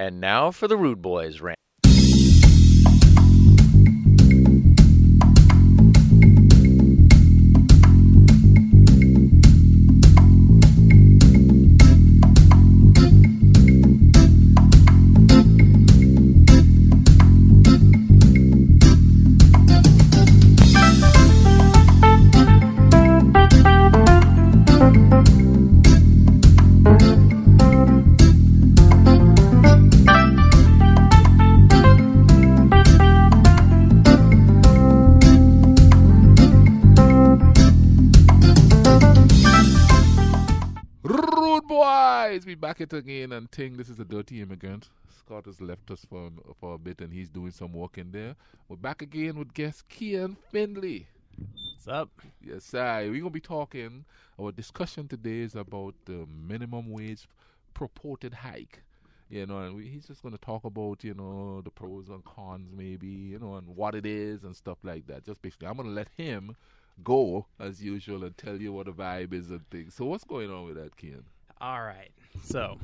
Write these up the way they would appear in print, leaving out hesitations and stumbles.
And now for the Rudebuoyz Rant. Rudebuoyz, we back it again and think this is a dirty immigrant. Scott has left us for a bit and he's doing some work in there. We're back again with guest Keiyan Findley. What's up? Yes, sir. We're gonna be talking. Our discussion today is about the minimum wage purported hike. And he's just gonna talk about the pros and cons, maybe and what it is and stuff like that. Just basically, I'm gonna let him go as usual and tell you what the vibe is and things. So what's going on with that, Keiyan? All right. So,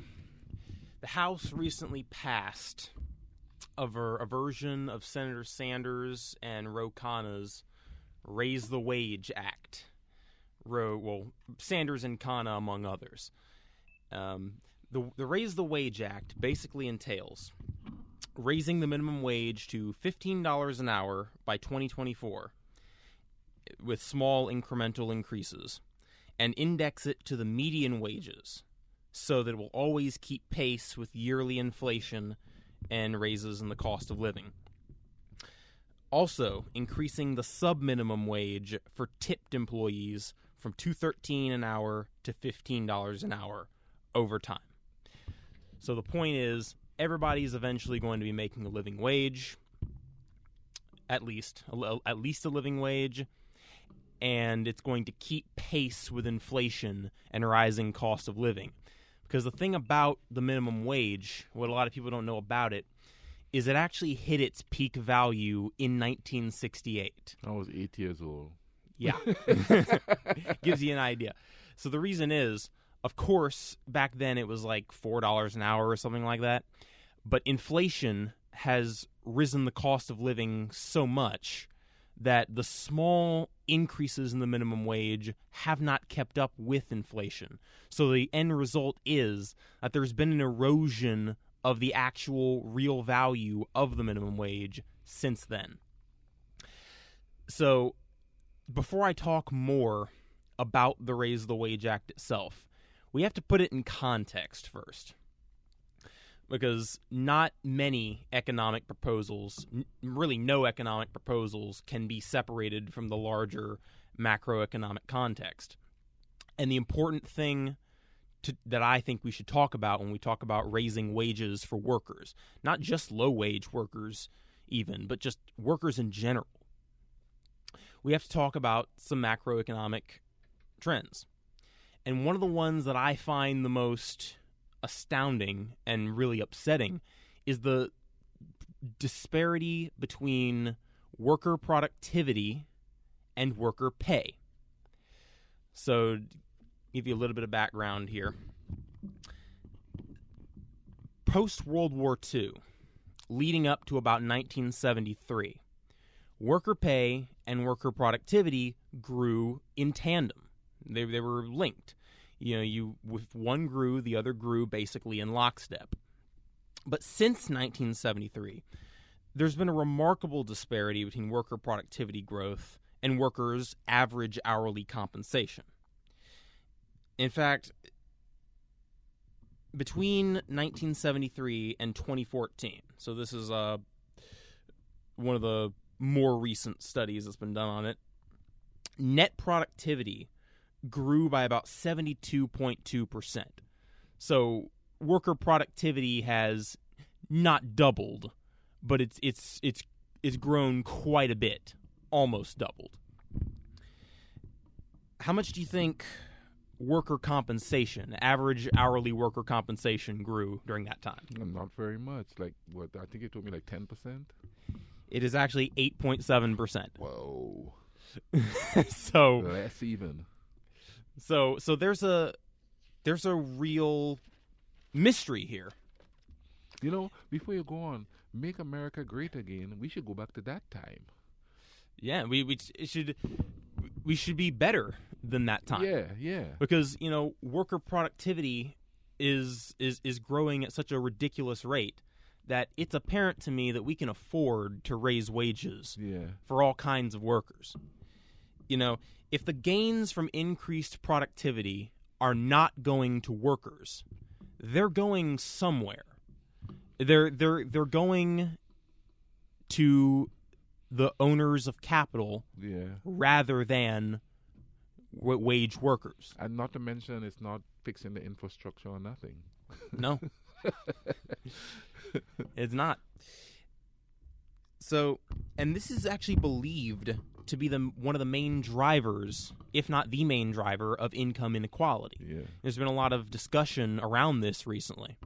the House recently passed a version of Senator Sanders and Ro Khanna's Raise the Wage Act. Sanders and Khanna among others. The Raise the Wage Act basically entails raising the minimum wage to $15 an hour by 2024 with small incremental increases and index it to the median wages so that it will always keep pace with yearly inflation and raises in the cost of living. Also, increasing the sub-minimum wage for tipped employees from $2.13 an hour to $15 an hour over time. So the point is, everybody's eventually going to be making a living wage, at least a living wage, and it's going to keep pace with inflation and rising cost of living. Because the thing about the minimum wage, what a lot of people don't know about it, is it actually hit its peak value in 1968. I was 8 years old. Yeah. Gives you an idea. So the reason is, of course, back then it was like $4 an hour or something like that. But inflation has risen the cost of living so much that the small increases in the minimum wage have not kept up with inflation. So the end result is that there's been an erosion of the actual real value of the minimum wage since then. So before I talk more about the Raise the Wage Act itself, we have to put it in context first. Because not many economic proposals, really no economic proposals, can be separated from the larger macroeconomic context. And the important thing that I think we should talk about when we talk about raising wages for workers, not just low-wage workers even, but just workers in general, we have to talk about some macroeconomic trends. And one of the ones that I find the most astounding and really upsetting is the disparity between worker productivity and worker pay. So, to give you a little bit of background here. Post-World War II, leading up to about 1973, worker pay and worker productivity grew in tandem. They were linked. If one grew, the other grew basically in lockstep. But since 1973, there's been a remarkable disparity between worker productivity growth and workers' average hourly compensation. In fact, between 1973 and 2014, so this is one of the more recent studies that's been done on it, net productivity grew by about 72.2%. So worker productivity has not doubled, but it's grown quite a bit, almost doubled. How much do you think worker compensation, average hourly worker compensation, grew during that time? Not very much. Like what? I think it told me like 10%. It is actually 8.7%. Whoa. So less even. So there's a real mystery here. You know, before you go on, make America great again. We should go back to that time. Yeah, we should be better than that time. Yeah. Because worker productivity is growing at such a ridiculous rate that it's apparent to me that we can afford to raise wages for all kinds of workers. If the gains from increased productivity are not going to workers, they're going somewhere. They're going to the owners of capital rather than wage workers. And not to mention, it's not fixing the infrastructure or nothing. No. It's not. So, and this is actually believed to be one of the main drivers, if not the main driver, of income inequality. Yeah. There's been a lot of discussion around this recently.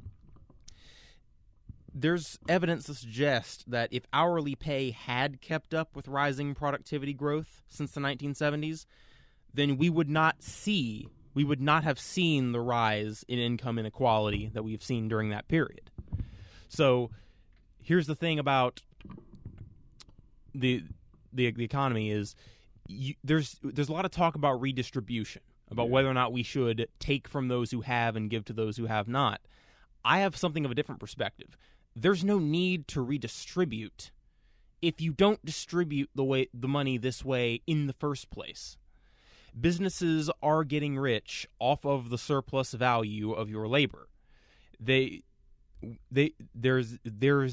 There's evidence to suggest that if hourly pay had kept up with rising productivity growth since the 1970s, then we would not have seen the rise in income inequality that we've seen during that period. So here's the thing about the economy is there's a lot of talk about redistribution, about whether or not we should take from those who have and give to those who have not. I have something of a different perspective. There's no need to redistribute if you don't distribute the money this way in the first place. Businesses are getting rich off of the surplus value of your labor. There's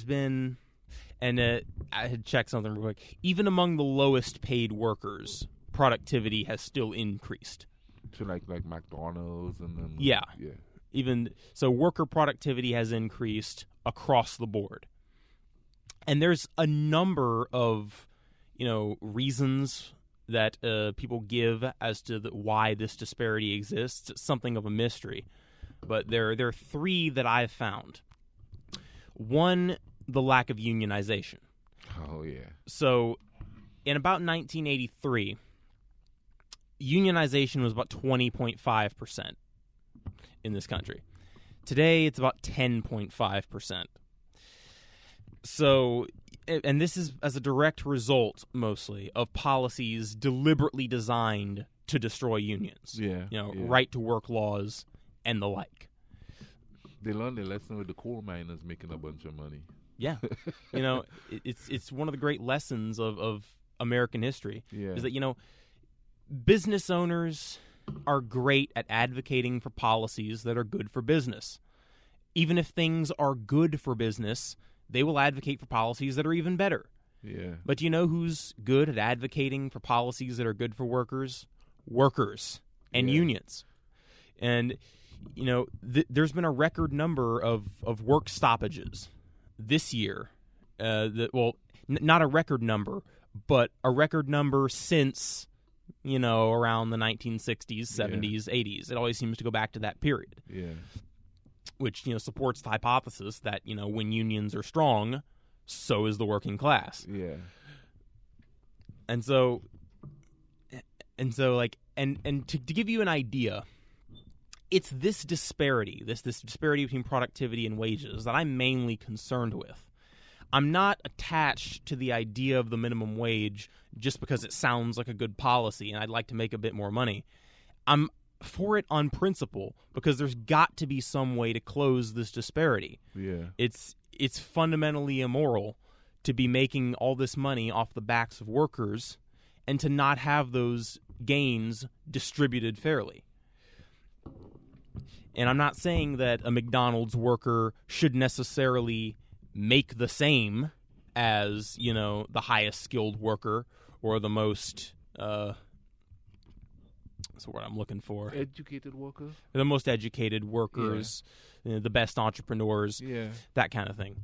been, and I had checked something real quick. Even among the lowest paid workers, productivity has still increased. So like McDonald's and then yeah. Even so, worker productivity has increased across the board, and there's a number of reasons that people give as to why this disparity exists. It's something of a mystery, but there are three that I've found. One, the lack of unionization. Oh yeah. So, in about 1983, unionization was about 20.5% in this country. Today, it's about 10.5%. So, and this is as a direct result, mostly, of policies deliberately designed to destroy unions. Right-to-work laws and the like. They learned their lesson with the coal miners making a bunch of money. Yeah. It's one of the great lessons of American history is that, business owners are great at advocating for policies that are good for business. Even if things are good for business, they will advocate for policies that are even better. Yeah. But you know who's good at advocating for policies that are good for workers? Workers and unions. And, there's been a record number of work stoppages this year. Not a record number, but a record number since, around the 1960s, 70s, 80s. It always seems to go back to that period. Yeah. Which, supports the hypothesis that, when unions are strong, so is the working class. Yeah. And to give you an idea, it's this disparity between productivity and wages that I'm mainly concerned with. I'm not attached to the idea of the minimum wage just because it sounds like a good policy and I'd like to make a bit more money. I'm for it on principle because there's got to be some way to close this disparity. Yeah. It's fundamentally immoral to be making all this money off the backs of workers and to not have those gains distributed fairly. And I'm not saying that a McDonald's worker should necessarily make the same as, the highest skilled worker or the most, what's the word I'm looking for? Educated worker? The most educated workers, the best entrepreneurs, that kind of thing.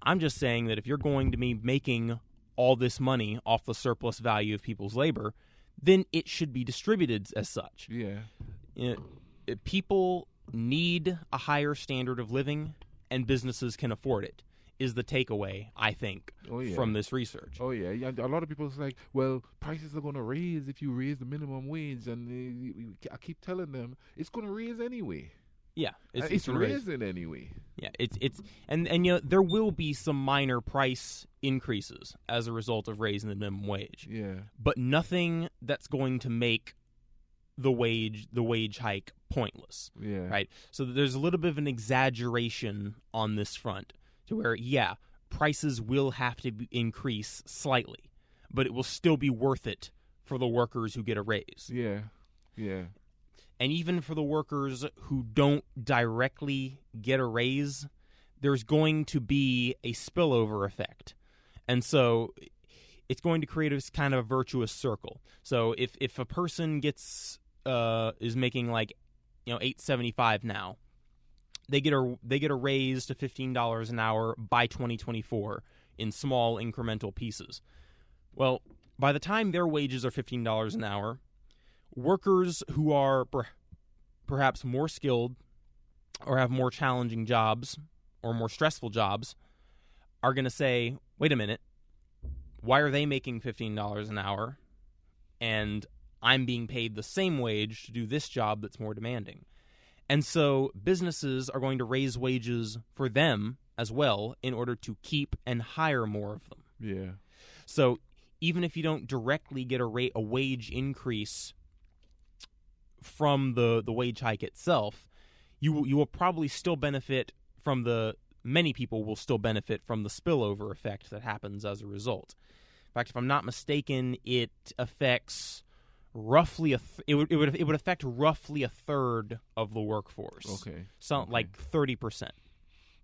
I'm just saying that if you're going to be making all this money off the surplus value of people's labor, then it should be distributed as such. Yeah. People need a higher standard of living, and businesses can afford it, is the takeaway, I think, from this research. Oh, yeah. A lot of people is like, well, prices are going to raise if you raise the minimum wage. And I keep telling them, it's going to raise anyway. Yeah, It's gonna raise. raising anyway. Yeah, it's and there will be some minor price increases as a result of raising the minimum wage, Yeah. but nothing that's going to make the wage hike pointless. Yeah. Right? So there's a little bit of an exaggeration on this front to where, yeah, prices will have to increase slightly, but it will still be worth it for the workers who get a raise. Yeah. Yeah. And even for the workers who don't directly get a raise, there's going to be a spillover effect. And so it's going to create this kind of a virtuous circle. So if a person is making like $8.75 now, they get a raise to $15 an hour by 2024 in small incremental pieces. Well, by the time their wages are $15 an hour, workers who are perhaps more skilled or have more challenging jobs or more stressful jobs are going to say, wait a minute, why are they making $15 an hour and I'm being paid the same wage to do this job that's more demanding? And so businesses are going to raise wages for them as well in order to keep and hire more of them. Yeah. So even if you don't directly get a wage increase from the wage hike itself, you will probably still benefit from many people will still benefit from the spillover effect that happens as a result. In fact, if I'm not mistaken, it affects roughly it would affect roughly a third of the workforce. Okay. Like 30%.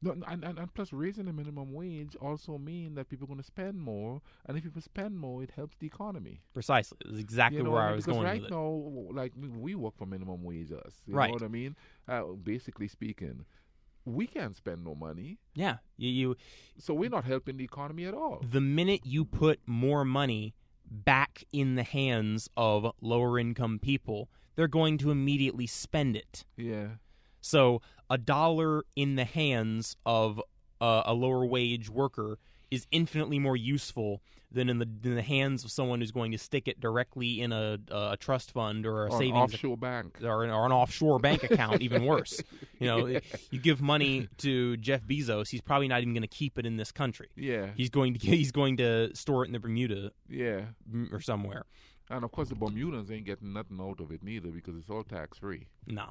No, and plus raising the minimum wage also mean that people are going to spend more, and if people spend more, it helps the economy. Precisely. That's exactly where I was going right with it. now, like we work for minimum wage, us. You Right. know what I mean? Basically speaking, we can't spend no money, Yeah. You so we're not helping the economy at all. the minute you put more money back in the hands of lower income people, they're going to immediately spend it. Yeah. So $1 in the hands of a lower wage worker is infinitely more useful than in the hands of someone who's going to stick it directly in a trust fund or a savings an offshore bank. or an offshore bank account. Even worse, you give money to Jeff Bezos, he's probably not even going to keep it in this country. Yeah. He's going to store it in the Bermuda Yeah. or somewhere. And of course, the Bermudans ain't getting nothing out of it neither because it's all tax free. Nah.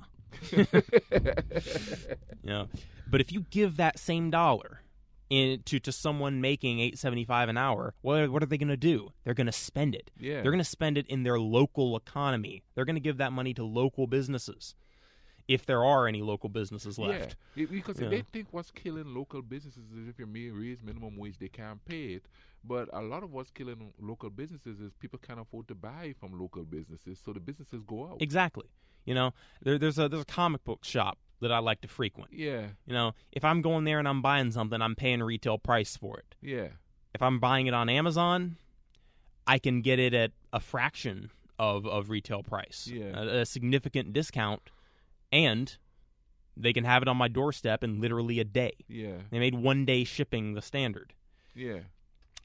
But if you give that same dollar to someone making $8.75 an hour, what are they going to do? They're going to spend it. Yeah. They're going to spend it in their local economy. They're going to give that money to local businesses, if there are any local businesses left. Yeah, because Yeah. they think what's killing local businesses is if you raise minimum wage, they can't pay it. But a lot of what's killing local businesses is people can't afford to buy from local businesses, so the businesses go out. Exactly. There's a comic book shop that I like to frequent. Yeah, If I'm going there and I'm buying something, I'm paying retail price for it. yeah, If I'm buying it on Amazon, I can get it at a fraction of retail price, Yeah. a significant discount, and they can have it on my doorstep in literally a day. yeah, They made 1 day shipping the standard. yeah,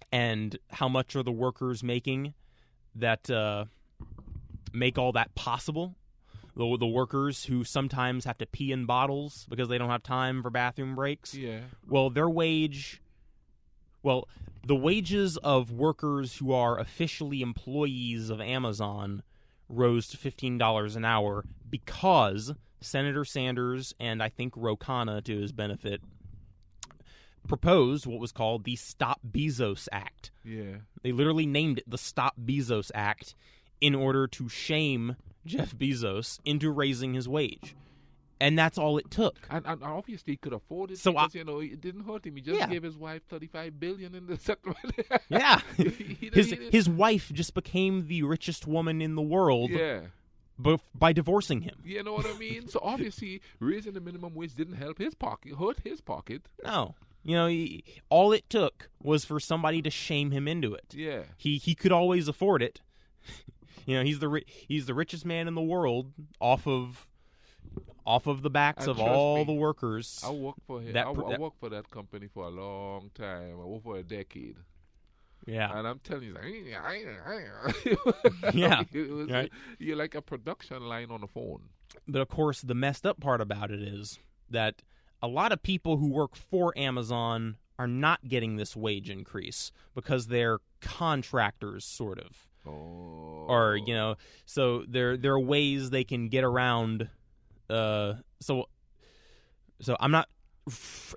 And how much are the workers making that make all that possible? The workers who sometimes have to pee in bottles because they don't have time for bathroom breaks. yeah, Well, the wages of workers who are officially employees of Amazon rose to $15 an hour because Senator Sanders and I think Ro Khanna, to his benefit, proposed what was called the Stop Bezos Act. yeah. They literally named it the Stop Bezos Act in order to shame Jeff Bezos into raising his wage. And that's all it took. And obviously he could afford it So because it didn't hurt him. He just Yeah. gave his wife $35 billion in the settlement. Yeah. He His wife just became the richest woman in the world yeah. by divorcing him. You know what I mean? So obviously raising the minimum wage didn't help his pocket, hurt his pocket. No. All it took was for somebody to shame him into it. Yeah. He could always afford it. He's the richest man in the world off of the backs And of trust all me, the workers. I worked for him. I worked for that company for a long time. I worked for a decade. Yeah. And I'm telling you, Yeah, it was, right. You're like a production line on the phone. But of course, the messed up part about it is that a lot of people who work for Amazon are not getting this wage increase because they're contractors, sort of. Oh. Or, so there are ways they can get around. So I'm not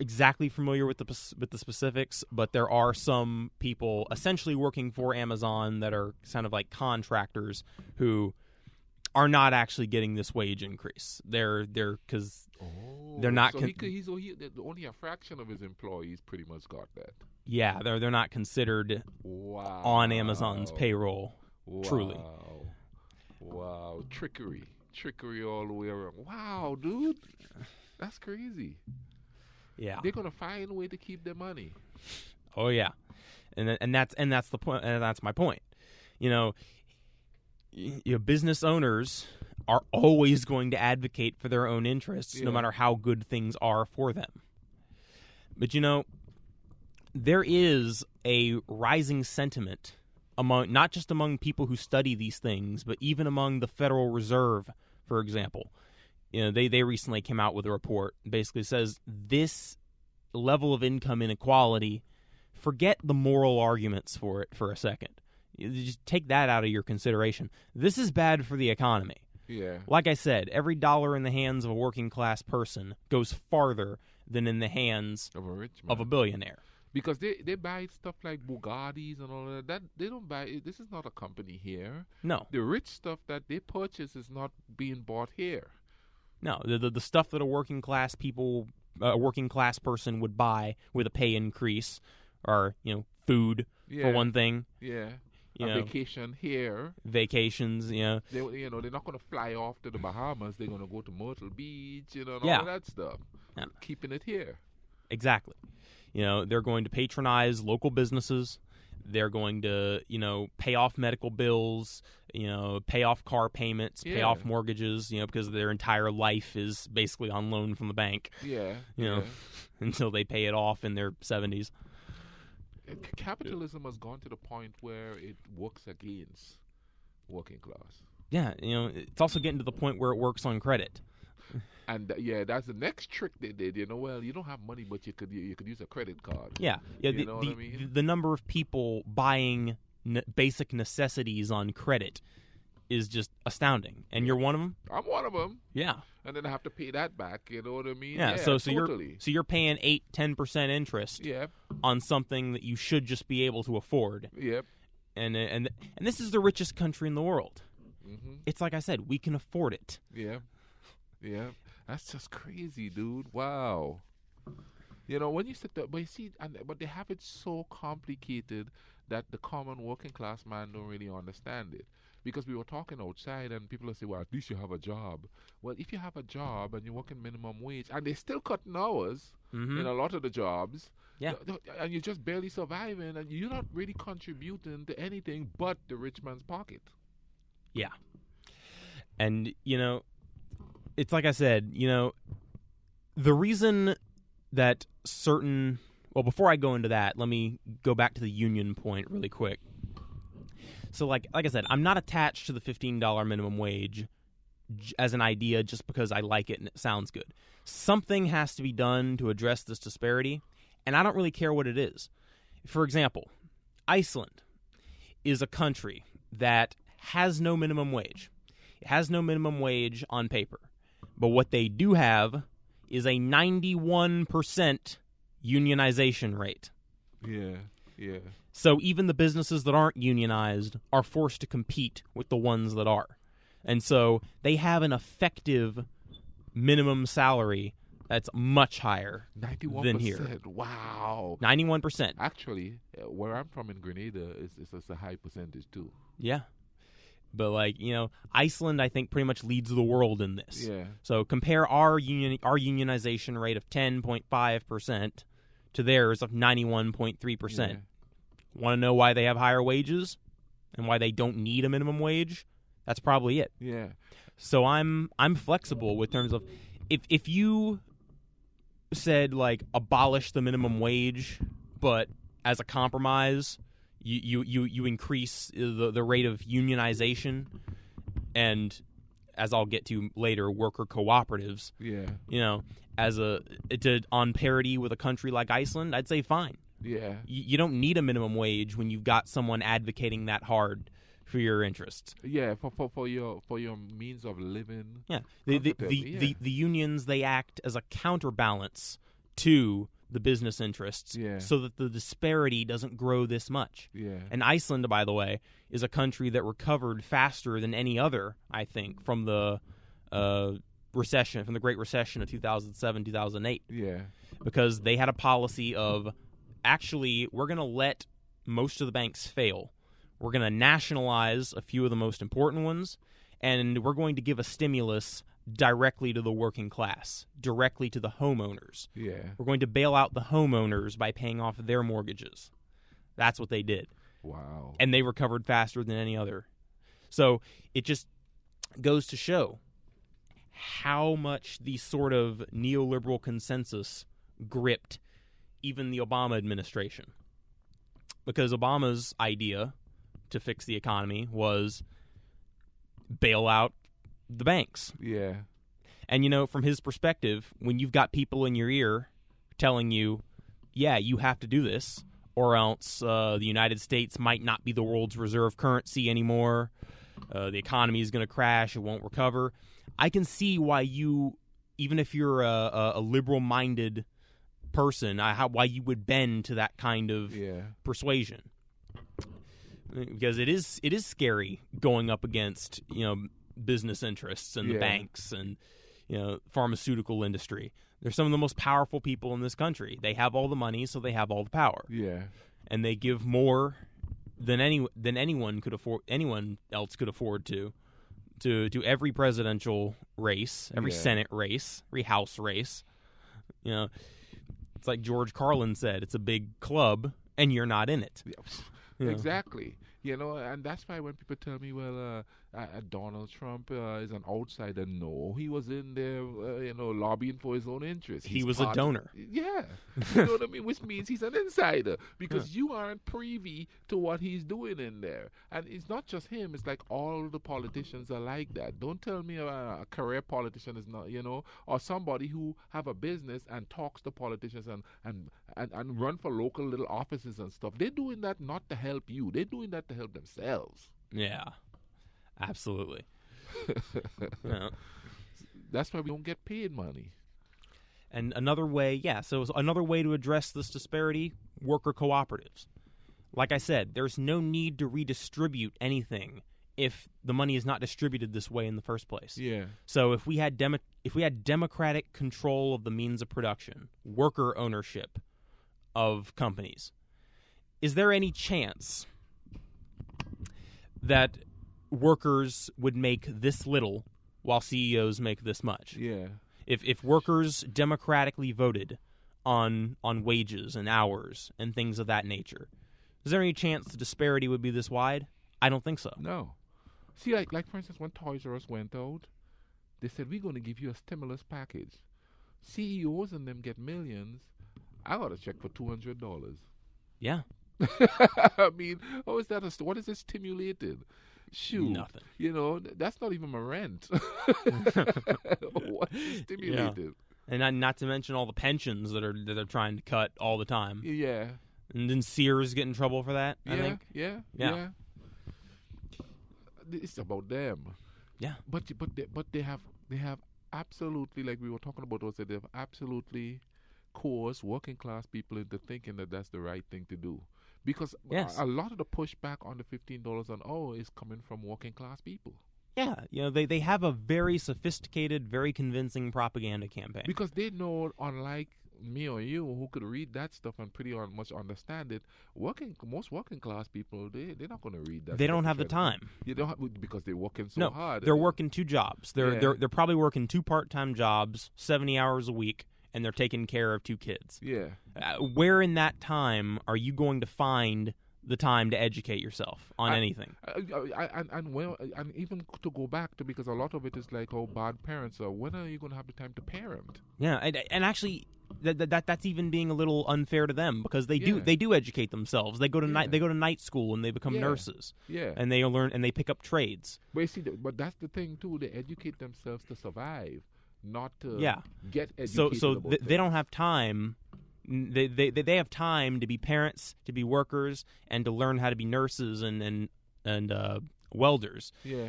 exactly familiar with the specifics, but there are some people essentially working for Amazon that are kind of like contractors who are not actually getting this wage increase. They're because they're not. So only a fraction of his employees pretty much got that. Yeah, they're not considered Wow. on Amazon's payroll. Wow. Truly. Wow. Trickery all the way around. Wow, dude, that's crazy. Yeah. They're gonna find a way to keep their money. Oh yeah, and that's the point. And that's my point. Your business owners are always going to advocate for their own interests, no matter how good things are for them. But there is a rising sentiment not just among people who study these things, but even among the Federal Reserve, for example. They recently came out with a report basically says this level of income inequality, forget the moral arguments for it for a second. You just take that out of your consideration. This is bad for the economy. Yeah. Like I said, every dollar in the hands of a working class person goes farther than in the hands Of a rich man. of a billionaire. Because they buy stuff like Bugattis and all of that. They don't buy. This is not a company here. No. The rich stuff that they purchase is not being bought here. No, the stuff that a working class person would buy with a pay increase, are food for one thing. Yeah. A vacation here. Vacations. They're not going to fly off to the Bahamas. They're going to go to Myrtle Beach. And all of that stuff. Yeah. Keeping it here. Exactly. They're going to patronize local businesses. They're going to, pay off medical bills, pay off car payments, pay off mortgages, because their entire life is basically on loan from the bank. Yeah. Until they pay it off in their 70s. Capitalism has gone to the point where it works against working class. Yeah, it's also getting to the point where it works on credit. And that's the next trick they did. Well, you don't have money, but you could use a credit card. Yeah. What I mean? The number of people buying basic necessities on credit is just astounding. And you're one of them? I'm one of them. Yeah. And then I have to pay that back. You know what I mean? Yeah. So totally. you're paying 8-10% interest. Yep. On something that you should just be able to afford. Yep. And this is the richest country in the world. Mm-hmm. It's like I said, we can afford it. Yeah. Yeah. That's just crazy, dude. Wow. When you sit there, but you see, but they have it so complicated that the common working class man don't really understand it. Because we were talking outside and people will say, well, at least you have a job. Well, if you have a job and you're working minimum wage and they're still cutting hours in a lot of the jobs, and you're just barely surviving and you're not really contributing to anything but the rich man's pocket. Yeah. And, it's like I said, the reason that well, before I go into that, let me go back to the union point really quick. So like I said, I'm not attached to the $15 minimum wage as an idea just because I like it and it sounds good. Something has to be done to address this disparity, and I don't really care what it is. For example, Iceland is a country that has no minimum wage. It has no minimum wage on paper. But what they do have is a 91% unionization rate. Yeah, yeah. So even the businesses that aren't unionized are forced to compete with the ones that are. And so they have an effective minimum salary that's much higher 91%. Than here. Wow. 91%. Actually, where I'm from in Grenada is a high percentage too. Yeah. But Iceland, I think, pretty much leads the world in this. Yeah. So compare our unionization rate of 10.5% to theirs of 91.3%. Yeah. Want to know why they have higher wages and why they don't need a minimum wage? That's probably it. Yeah. So I'm flexible with terms of if you said abolish the minimum wage, but as a compromise You increase the rate of unionization, and as I'll get to later, worker cooperatives. Yeah. You know, on parity with a country like Iceland, I'd say fine. Yeah. You don't need a minimum wage when you've got someone advocating that hard for your interests. Yeah, for your means of living. Yeah, the unions, they act as a counterbalance to the business interests, so that the disparity doesn't grow this much. Yeah. And Iceland, by the way, is a country that recovered faster than any other, I think, from the recession, from the Great Recession of 2007, 2008. Yeah. Because they had a policy of, actually, we're going to let most of the banks fail. We're going to nationalize a few of the most important ones, and we're going to give a stimulus directly to the working class, directly to the homeowners. Yeah. We're going to bail out the homeowners by paying off their mortgages. That's what they did. Wow. And they recovered faster than any other. So it just goes to show how much the sort of neoliberal consensus gripped even the Obama administration. Because Obama's idea to fix the economy was bail out the banks. Yeah. And, you know, from his perspective, when you've got people in your ear telling you, yeah, you have to do this, or else the United States might not be the world's reserve currency anymore, the economy is going to crash, it won't recover, I can see why you, even if you're a liberal-minded person, why you would bend to that kind of persuasion. Because it is scary going up against, you know, business interests and the banks and, you know, pharmaceutical industry. They're some of the most powerful people in this country. They have all the money, so they have all the power. Yeah. And they give more than anyone else could afford to every presidential race, every Senate race, every House race. You know, it's like George Carlin said, it's a big club and you're not in it. Yeah. Exactly. You know, and that's why when people tell me, well, Donald Trump is an outsider, no, he was in there, you know, lobbying for his own interests. He was a donor. Yeah. You know what I mean? Which means he's an insider because you aren't privy to what he's doing in there. And it's not just him. It's like all the politicians are like that. Don't tell me a career politician is not, you know, or somebody who have a business and talks to politicians and run for local little offices and stuff. They're doing that not to help you. They're doing that to help themselves. Yeah. Absolutely. Yeah. That's why we don't get paid money. And another way, so another way to address this disparity, worker cooperatives. Like I said, there's no need to redistribute anything if the money is not distributed this way in the first place. Yeah. So if we had democratic control of the means of production, worker ownership of companies, is there any chance that workers would make this little while CEOs make this much? Yeah. If workers democratically voted on wages and hours and things of that nature, is there any chance the disparity would be this wide? I don't think so. No. See, like for instance, when Toys R Us went out, they said, we're going to give you a stimulus package. CEOs and them get millions. I got a check for $200. Yeah. I mean, how is that? What is it stimulated? Shoot. Nothing. You know, that's not even my rent. What is stimulated? Yeah. And not to mention all the pensions that they're trying to cut all the time. Yeah. And then Sears get in trouble for that, I think. Yeah. It's about them. Yeah. But they have absolutely, like we were talking about, also they have absolutely coerced working class people into thinking that that's the right thing to do. Because a lot of the pushback on the $15 an hour is coming from working class people. Yeah, you know, they have a very sophisticated, very convincing propaganda campaign. Because they know, unlike me or you, who could read that stuff and pretty much understand it, most working class people, they're not going to read that. They don't have the time. You don't because they're working so hard. They're working two jobs. They're probably working two part-time jobs, 70 hours a week, and they're taking care of two kids. Yeah. Where in that time are you going to find the time to educate yourself on anything? And even to go back to, because a lot of it is like, oh, bad parents are. When are you going to have the time to parent? Yeah, and actually, that's even being a little unfair to them, because they do educate themselves. They go to night school and they become nurses. Yeah. And they learn and they pick up trades. But you see, but that's the thing too. They educate themselves to survive, not to get educated. So they don't have time. They have time to be parents, to be workers, and to learn how to be nurses and welders. Yeah.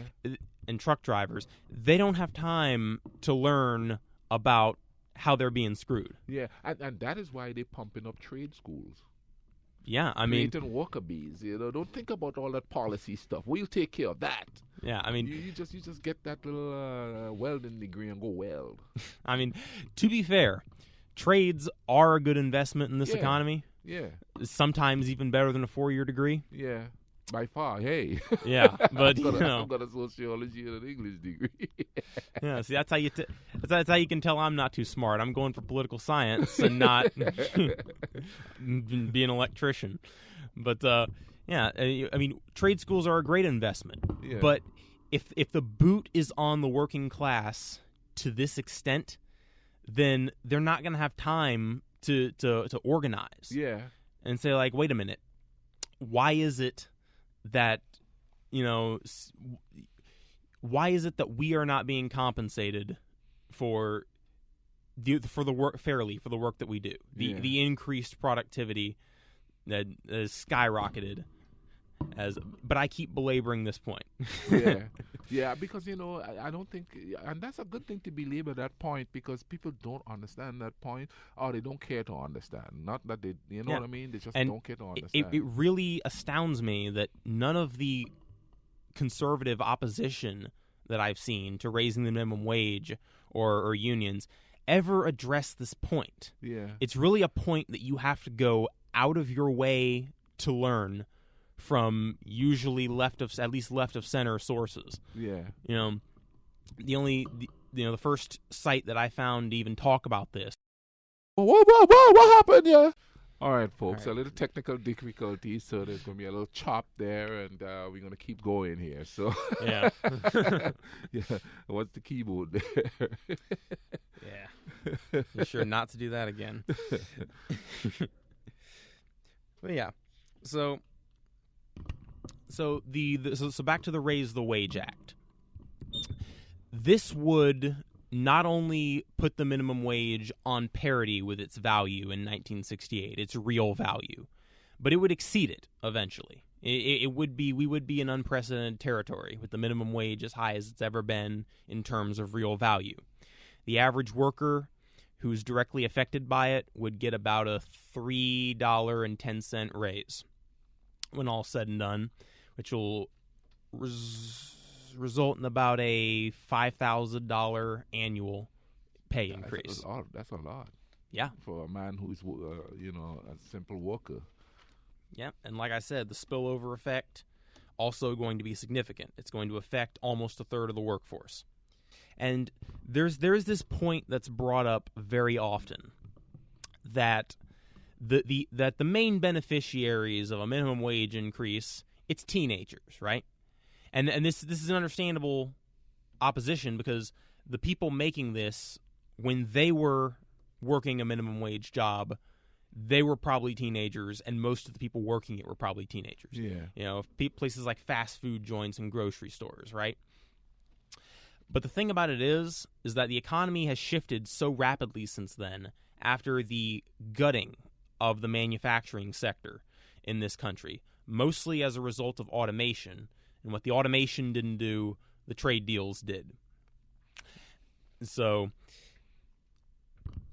And truck drivers. They don't have time to learn about how they're being screwed. Yeah, and that is why they're pumping up trade schools. Yeah, I mean, creating worker bees. Don't think about all that policy stuff. We'll take care of that. Yeah, I mean, you just get that little welding degree and go weld. I mean, to be fair, trades are a good investment in this economy. Yeah. Sometimes even better than a 4-year degree. Yeah. By far, hey. Yeah, but I've got a sociology and an English degree. Yeah, see, that's how you can tell I'm not too smart. I'm going for political science and not be an electrician. But yeah, I mean, trade schools are a great investment. Yeah. But if the boot is on the working class to this extent, then they're not going to have time to organize. Yeah. And say, like, wait a minute, why is it that, why is it that we are not being compensated for the work fairly, for the work that we do, the increased productivity that is skyrocketed? But I keep belaboring this point. Yeah, because I don't think, and that's a good thing to belabor that point, because people don't understand that point, or they don't care to understand. Not that they, what I mean? They just don't care to understand. It really astounds me that none of the conservative opposition that I've seen to raising the minimum wage or unions ever address this point. Yeah, it's really a point that you have to go out of your way to learn from usually left of center sources. Yeah. The first site that I found to even talk about this. What happened here? All right, folks, a little technical difficulty, so there's going to be a little chop there, and we're going to keep going here. So yeah. Yeah. What's the keyboard there? Yeah. Be sure not to do that again. But yeah. So back to the Raise the Wage Act. This would not only put the minimum wage on parity with its value in 1968, its real value, but it would exceed it eventually. We would be in unprecedented territory with the minimum wage as high as it's ever been in terms of real value. The average worker who's directly affected by it would get about a $3.10 raise when all's said and done, which will result in about a $5,000 annual pay increase. That's a lot. Yeah. For a man who's, a simple worker. Yeah, and like I said, the spillover effect also going to be significant. It's going to affect almost a third of the workforce. And there's this point that's brought up very often, that the main beneficiaries of a minimum wage increase, it's teenagers, right? And this is an understandable opposition, because the people making this, when they were working a minimum wage job, they were probably teenagers, and most of the people working it were probably teenagers. Yeah. Places like fast food joints and grocery stores, right? But the thing about it is that the economy has shifted so rapidly since then, after the gutting of the manufacturing sector in this country, mostly as a result of automation. And what the automation didn't do, the trade deals did. So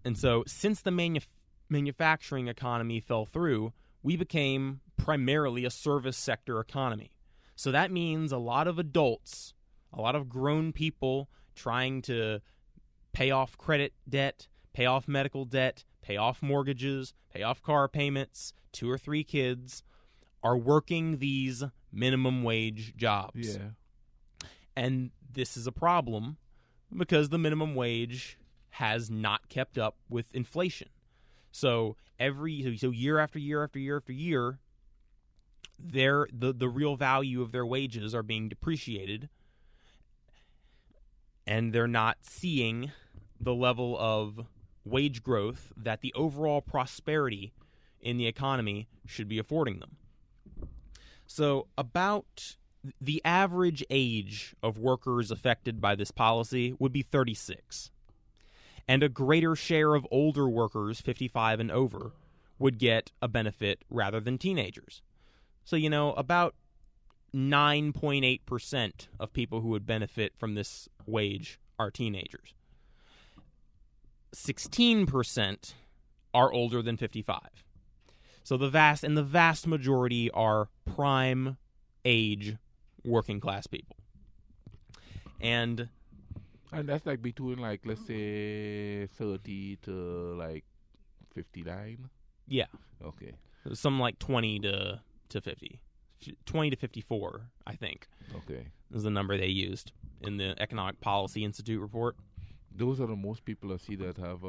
since the manufacturing economy fell through, we became primarily a service sector economy. So that means a lot of adults, a lot of grown people trying to pay off credit debt, pay off medical debt, pay off mortgages, pay off car payments, 2 or 3 kids, are working these minimum wage jobs. Yeah. And this is a problem because the minimum wage has not kept up with inflation. So year after year after year after year, the real value of their wages are being depreciated, and they're not seeing the level of wage growth that the overall prosperity in the economy should be affording them. So about the average age of workers affected by this policy would be 36. And a greater share of older workers, 55 and over, would get a benefit rather than teenagers. So, about 9.8% of people who would benefit from this wage are teenagers. 16% are older than 55. So the vast majority are prime age working class people. And that's like between, like, let's say 30 to like 59. Yeah. Okay. Some like 20 to 50. 20 to 54, I think. Okay. Is the number they used in the Economic Policy Institute report. Those are the most people I see that have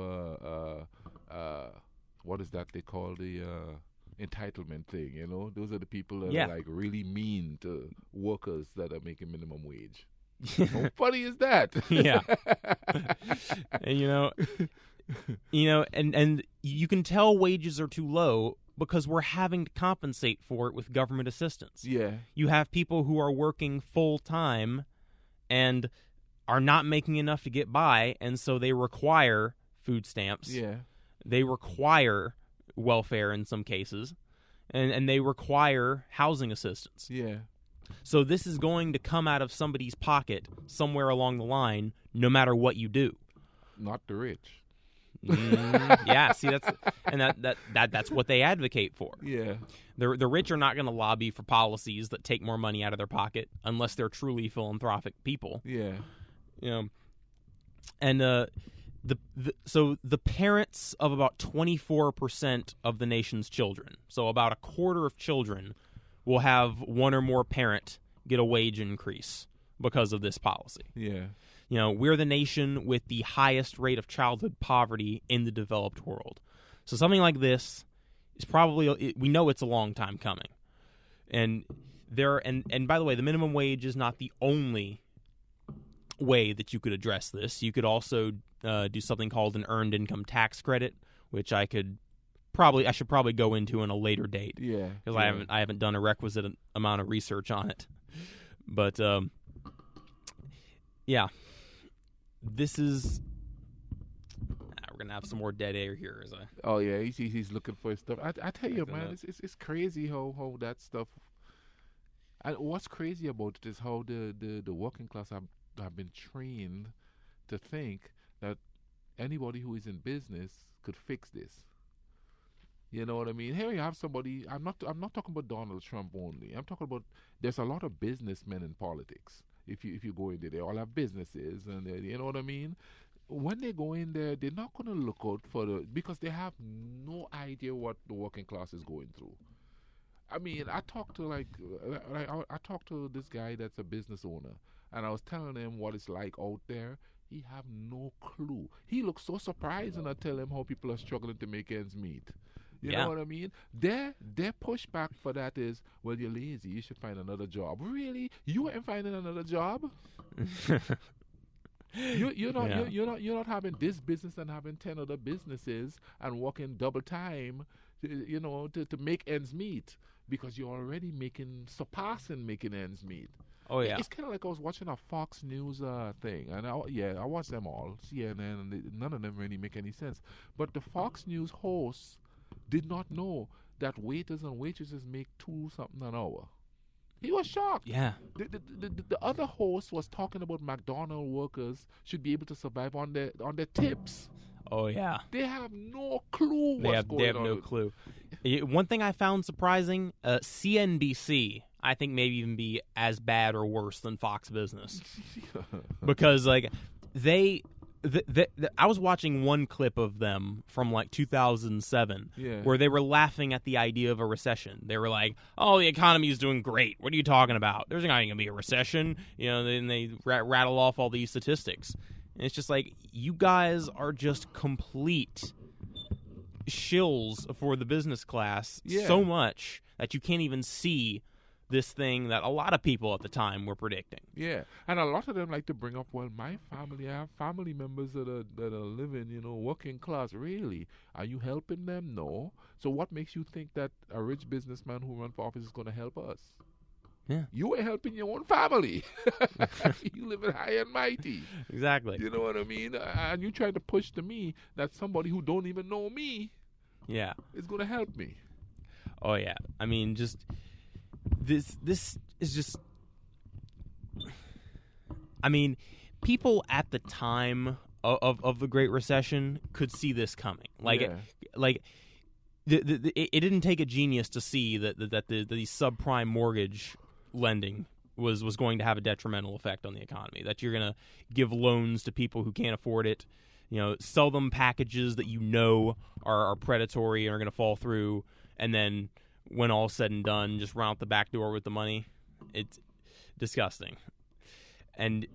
what is that they call the entitlement thing, Those are the people that are like really mean to workers that are making minimum wage. How funny is that? Yeah. And and you can tell wages are too low because we're having to compensate for it with government assistance. Yeah. You have people who are working full time and are not making enough to get by, and so they require food stamps. Yeah. They require welfare in some cases, and they require housing assistance. Yeah. So this is going to come out of somebody's pocket somewhere along the line, no matter what you do. Not the rich. Yeah, see, that's what they advocate for. Yeah. The rich are not going to lobby for policies that take more money out of their pocket unless they're truly philanthropic people. Yeah. And so the parents of about 24% of the nation's children, so about a quarter of children, will have one or more parent get a wage increase because of this policy. Yeah. We're the nation with the highest rate of childhood poverty in the developed world. So something like this is probably, we know it's a long time coming. And by the way, the minimum wage is not the only way that you could address this. You could also do something called an earned income tax credit, which I should probably go into in a later date. Yeah. Because I haven't done a requisite amount of research on it. But yeah. This is. We're gonna have some more dead air here, Oh yeah, he's looking for his stuff. I tell you, man, it's crazy how that stuff. And what's crazy about it is how the working class have been trained to think that anybody who is in business could fix this. You know what I mean? Here you have somebody. I'm not talking about Donald Trump only. I'm talking about there's a lot of businessmen in politics. If you go in there, they all have businesses, and you know what I mean. When they go in there, they're not going to look out because they have no idea what the working class is going through. I mean, I talked to I talked to this guy that's a business owner, and I was telling him what it's like out there. He have no clue. He looks so surprised when I tell him how people are struggling to make ends meet. You know what I mean? Their pushback for that is, well, you're lazy. You should find another job. Really? You ain't finding another job? You're not having this business and having 10 other businesses and working double time, to make ends meet because you're already surpassing making ends meet. Oh yeah. It's kind of like I was watching a Fox News thing, and I watched them all, CNN, and none of them really make any sense. But the Fox News hosts did not know that waiters and waitresses make $2 something an hour. He was shocked. Yeah. The other host was talking about McDonald's workers should be able to survive on their tips. Oh yeah. They have no clue what's going on. They have no clue. One thing I found surprising, CNBC, I think maybe even be as bad or worse than Fox Business. Because like I was watching one clip of them from like 2007 where they were laughing at the idea of a recession. They were like, oh, the economy is doing great. What are you talking about? There's not going to be a recession. Then they rattle off all these statistics. And it's just like, you guys are just complete shills for the business class so much that you can't even see this thing that a lot of people at the time were predicting. Yeah, and a lot of them like to bring up, well, my family, I have family members that are living, working class. Really, are you helping them? No. So what makes you think that a rich businessman who runs for office is going to help us? Yeah. You are helping your own family. You live in high and mighty. Exactly. You know what I mean? And you trying to push to me that somebody who don't even know me Yeah. is going to help me. Oh yeah. I mean, just this is just. I mean, people at the time of the Great Recession could see this coming. It didn't take a genius to see that the subprime mortgage lending was going to have a detrimental effect on the economy. That you're going to give loans to people who can't afford it, sell them packages that are predatory and are going to fall through, and then when all's said and done, just run out the back door with the money. It's disgusting. And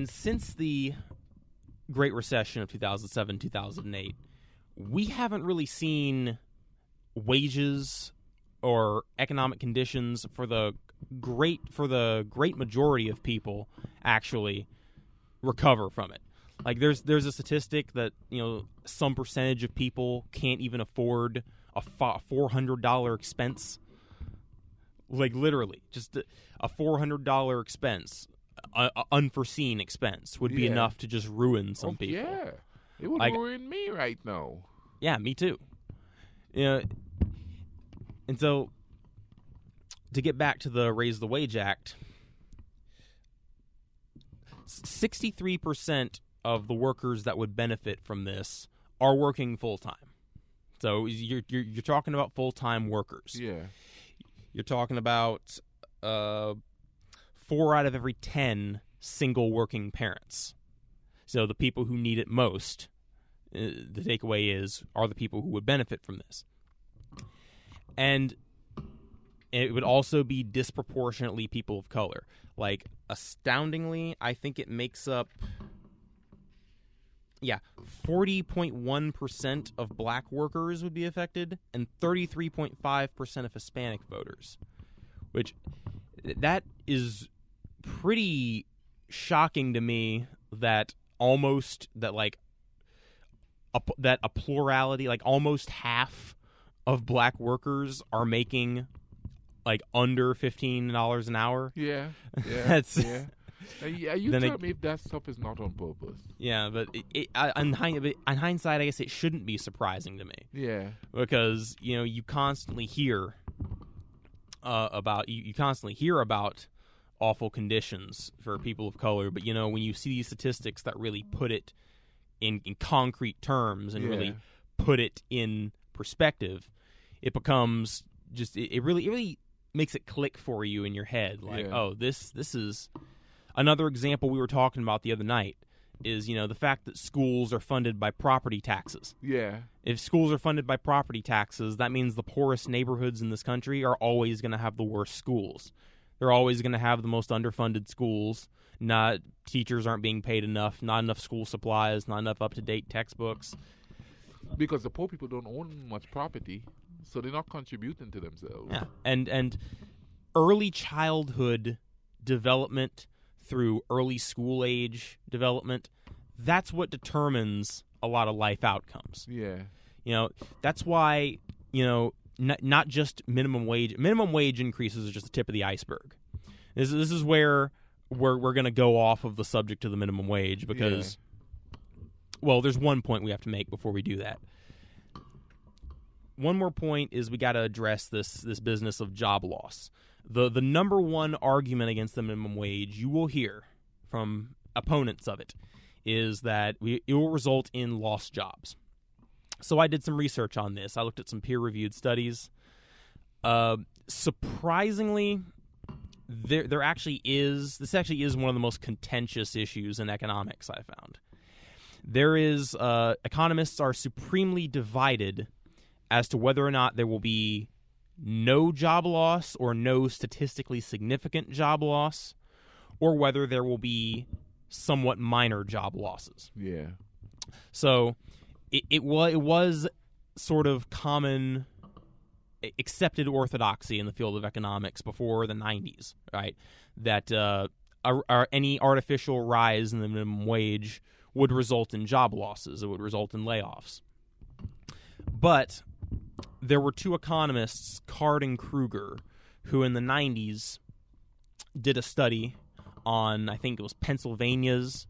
since the Great Recession of 2007-2008, we haven't really seen wages or economic conditions for the great majority of people actually recover from it. Like there's a statistic that some percentage of people can't even afford a $400 expense. Like literally, just a $400 expense, unforeseen expense would be enough to just ruin some people. Yeah, it would ruin me right now. Yeah, me too. And so, to get back to the Raise the Wage Act, 63% of the workers that would benefit from this are working full time. So you're talking about full time workers. Yeah, you're talking about 4 out of every 10 single working parents. So the people who need it most, the takeaway are the people who would benefit from this. And it would also be disproportionately people of color. Like, astoundingly, I think it makes up 40.1% of black workers would be affected and 33.5% of Hispanic voters, which that is pretty shocking to me that a plurality, like almost half of black workers are making like under $15 an hour. Yeah. You tell me if that stuff is not on purpose. Yeah, but in hindsight, I guess it shouldn't be surprising to me. Yeah, because you constantly hear about awful conditions for people of color, but when you see these statistics that really put it in concrete terms and really put it in perspective, it becomes just it really makes it click for you in your head. Like, oh, this is another example we were talking about the other night is the fact that schools are funded by property taxes. Yeah. If schools are funded by property taxes, that means the poorest neighborhoods in this country are always going to have the worst schools. They're always going to have the most underfunded schools. Teachers aren't being paid enough, not enough school supplies, not enough up-to-date textbooks. Because the poor people don't own much property, so they're not contributing to themselves. Yeah, and early childhood development through early school age development, that's what determines a lot of life outcomes. Yeah. That's why, not just minimum wage. Minimum wage increases are just the tip of the iceberg. This is where we're going to go off of the subject of the minimum wage because, well, there's one point we have to make before we do that. One more point is we got to address this business of job loss. The number one argument against the minimum wage you will hear from opponents of it is that it will result in lost jobs. So I did some research on this. I looked at some peer-reviewed studies. Surprisingly, this actually is one of the most contentious issues in economics I found. Economists are supremely divided as to whether or not there will be no job loss or no statistically significant job loss, or whether there will be somewhat minor job losses. Yeah. So it was sort of common accepted orthodoxy in the field of economics before the 90s, right? That any artificial rise in the minimum wage would result in job losses. It would result in layoffs. But there were two economists, Card and Kruger, who in the 90s did a study on, I think it was Pennsylvania's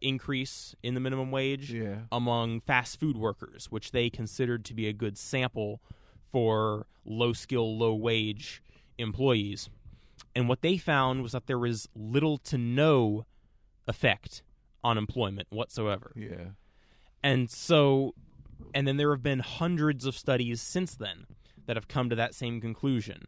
increase in the minimum wage among fast food workers, which they considered to be a good sample for low-skill, low-wage employees. And what they found was that there was little to no effect on employment whatsoever. Yeah. And then there have been hundreds of studies since then that have come to that same conclusion.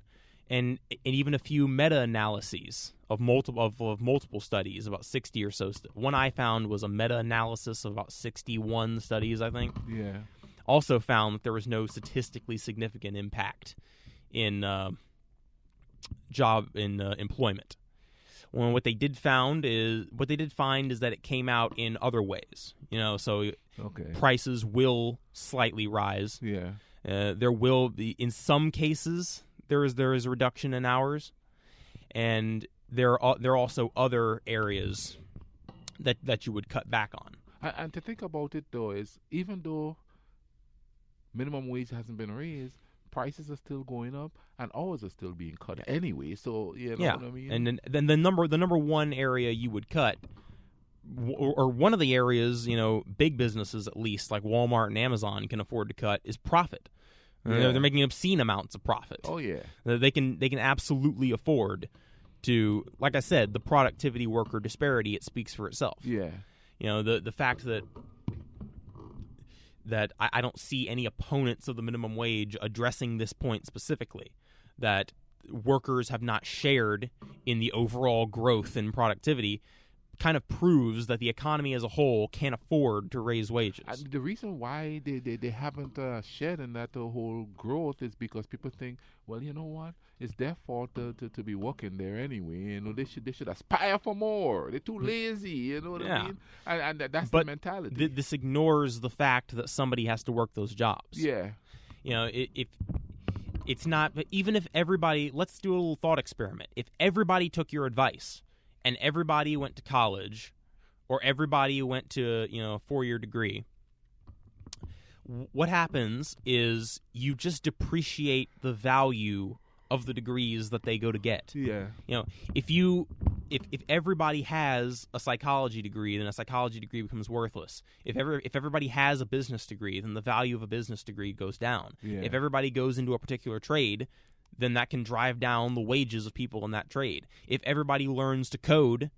And even a few meta-analyses of multiple studies, about 60 or so. One I found was a meta-analysis of about 61 studies, I think. Yeah. Also found that there was no statistically significant impact in employment. Well, what they did find is that it came out in other ways. So prices will slightly rise. Yeah. There will be, in some cases, there is a reduction in hours, and there are also other areas that you would cut back on. And to think about it, though, is even though minimum wage hasn't been raised, prices are still going up, and hours are still being cut anyway. So what I mean. And then the number one area you would cut, or one of the areas, big businesses at least like Walmart and Amazon can afford to cut, is profit. They're making obscene amounts of profit. Oh yeah, they can absolutely afford to. Like I said, the productivity worker disparity, it speaks for itself. Yeah, the fact that I don't see any opponents of the minimum wage addressing this point specifically, that workers have not shared in the overall growth in productivity, kind of proves that the economy as a whole can't afford to raise wages. And the reason why they haven't shared in that whole growth is because people think, well, you know what, it's their fault to be working there anyway. They should aspire for more. They're too lazy. You know what I mean? And that's the mentality. This ignores the fact that somebody has to work those jobs. Yeah. If it's not, but even if everybody, let's do a little thought experiment. If everybody took your advice and everybody went to college, or everybody went to a 4-year degree, what happens is you just depreciate the value of the degrees that they go to get. Yeah. If everybody has a psychology degree, then a psychology degree becomes worthless. If everybody has a business degree, then the value of a business degree goes down. Yeah. If everybody goes into a particular trade, then that can drive down the wages of people in that trade. If everybody learns to code,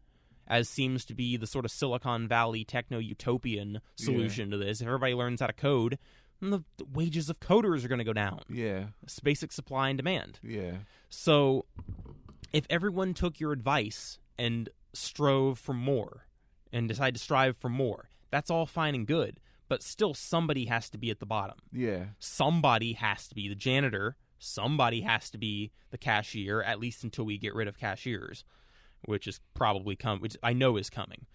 as seems to be the sort of Silicon Valley techno-utopian solution to this, if everybody learns how to code, then the wages of coders are going to go down. Yeah. It's basic supply and demand. Yeah. So if everyone took your advice and strove for more and decided to strive for more, that's all fine and good, but still somebody has to be at the bottom. Yeah. Somebody has to be the janitor. Somebody has to be the cashier, at least until we get rid of cashiers, which I know is coming.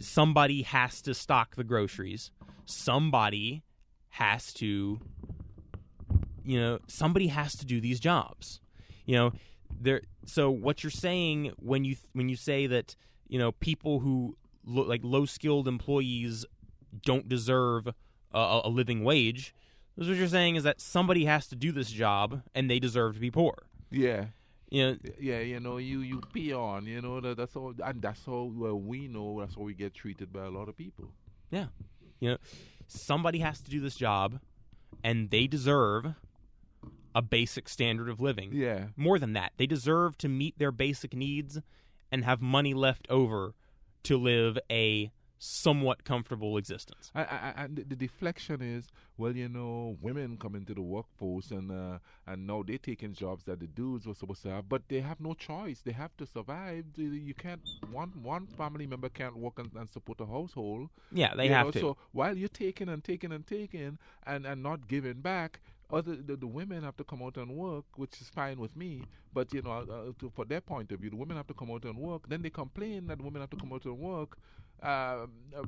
Somebody has to stock the groceries. Somebody has to do these jobs. So what you're saying when you say that people who like low-skilled employees don't deserve a living wage, what you're saying is that somebody has to do this job and they deserve to be poor. Yeah. You peon, that's all, and that's how we know, that's how we get treated by a lot of people. Yeah. Somebody has to do this job and they deserve a basic standard of living. Yeah. More than that, they deserve to meet their basic needs and have money left over to live a somewhat comfortable existence. And the deflection is, women come into the workforce and now they're taking jobs that the dudes were supposed to have, but they have no choice. They have to survive. You can't, one family member can't work and support a household. Yeah, they have to. So while you're taking and not giving back, the women have to come out and work, which is fine with me. But for their point of view, the women have to come out and work. Then they complain that the women have to come out and work,